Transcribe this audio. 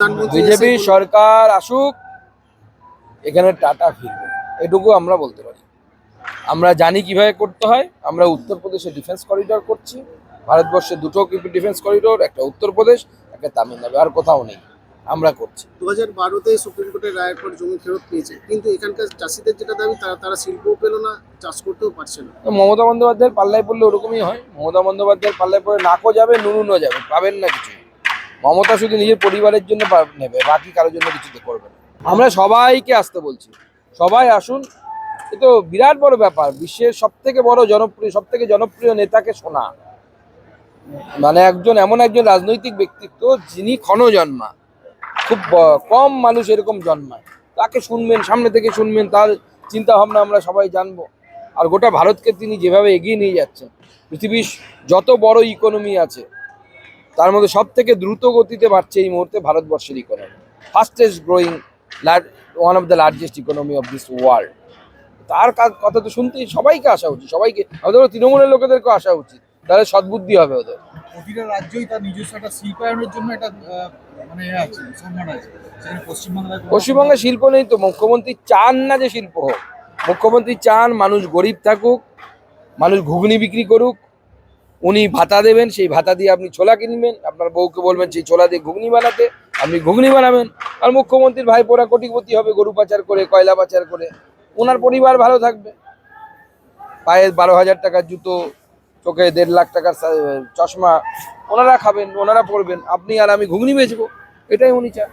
BJP সরকার আসুক, এখানে tata ফিরবে, এটুকু আমরা বলতে পারি। আমরা জানি কিভাবে করতে হয়। আমরা উত্তরপ্রদেশে ডিফেন্স করিডোর করছি। ভারতবর্ষে দুটো ডিফেন্স করিডোর, একটা উত্তরপ্রদেশ, একটা তামিলনাড়ু, আর কোথাও নেই, আমরা করছি। 2012-তে সুপ্রিম কোর্টের রায়ের পর জমি ফেরত পেয়েছে, কিন্তু এখানকার চাষিদের যেটা দাবি, তারা শিল্পও পেল না, চাষ করতেও পারছে না। মমতা বন্দ্যোপাধ্যায়ের পাল্লায় পড়লে ওরকমই হয়। মমতা বন্দ্যোপাধ্যায়ের পাল্লায় পড়ে নাকও যাবে, নুনও যাবে, পাবেন না কিছু। মমতা শুধু নিজের পরিবারের জন্য নেবে, বাকি কারোর জন্য কিছু করবে না। আমরা সবাইকে আসতে বলছি, সবাই আসুন। এ তো বিরাট বড় ব্যাপার, বিশ্বের সব থেকে জনপ্রিয় নেতাকে শোনা, মানে এমন একজন রাজনৈতিক ব্যক্তিত্ব যিনি ক্ষণজন্মা, খুব কম মানুষ এরকম জন্মায়। তাকে শুনবেন, সামনে থেকে শুনবেন, তার চিন্তা ভাবনা আমরা সবাই জানবো। আর গোটা ভারতকে তিনি যেভাবে এগিয়ে নিয়ে যাচ্ছেন, পৃথিবীর যত বড় ইকোনমি আছে তার মধ্যে সব থেকে দ্রুত গতিতে বাড়ছে এই মুহূর্তে ভারতবর্ষের economy. Fastest growing, one of the largest economy of this world. তার কথা তো শুনতেই সবাইকে আসা উচিত, সবাইকে, আমাদের তৃণমূলের লোকেদেরকেও আসা উচিত, তাহলে সদ্বুদ্ধি হবে ওদের। প্রতিটা রাজ্যই তার নিজস্ব একটা শিল্পায়নের জন্য একটা মানে আছে, সম্মান আছে। সেখানে পশ্চিমবঙ্গে শিল্প নেই তো। মুখ্যমন্ত্রী চান না যে শিল্প হোক। মুখ্যমন্ত্রী চান মানুষ গরিব থাকুক, মানুষ ঘুগনি বিক্রি করুক। উনি ভাতা দেবেন, সেই ভাতা দিয়ে আপনি ছোলা কিনবেন, আপনার বউকে বলবেন সেই ছোলা দিয়ে ঘুগনি বানাতে, আপনি ঘুগনি বানাবেন। আর মুখ্যমন্ত্রীর ভাইপোরা কোটিপতি হবে গরু পাচার করে, কয়লা পাচার করে। ওনার পরিবার ভালো থাকবে। পায়ে 12,000 টাকার জুতো, চোখে 1.5 লাখ টাকার চশমা ওনারা খাবেন, ওনারা পরবেন, আপনি আর আমি ঘুগনি বেচবো। এটাই উনি চান।